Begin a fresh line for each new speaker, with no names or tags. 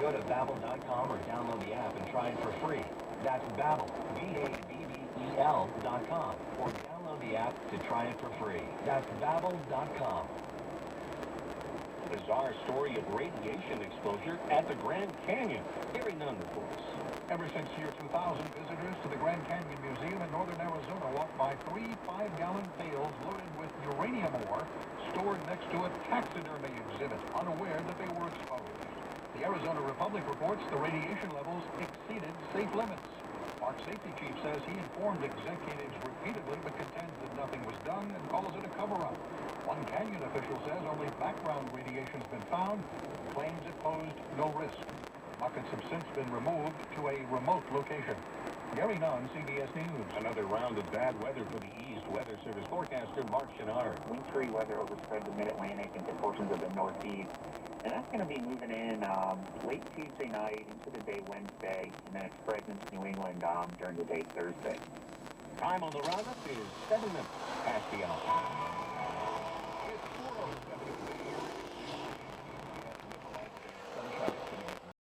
Go to Babbel.com or download the app and try it for free. That's Babbel, B-A-B-B-E-L.com, or download the app to try it for free. That's Babbel.com.
A bizarre story of radiation exposure at the Grand Canyon. Gary Nunn reports.
Ever since year 2000, visitors to the Grand Canyon Museum in northern Arizona walked by 3 5-gallon pails loaded with uranium ore stored next to a taxidermy exhibit, unaware that they were exposed. The Arizona Republic reports the radiation levels exceeded safe limits. Park Safety Chief says he informed executives repeatedly but contends that nothing was done and calls it a cover-up. One canyon official says only background radiation has been found and claims it posed no risk. Buckets have since been removed to a remote location. Gary Nunn, CBS News.
Another round of bad weather for the East. Weather Service forecaster Mark Chenard.
Wintry weather overspread the mid-Atlantic into portions of the Northeast. And that's going to be moving in late Tuesday night into the day Wednesday, and then it spreads into New England during the day Thursday.
Time on the roundup is 7 minutes past the hour.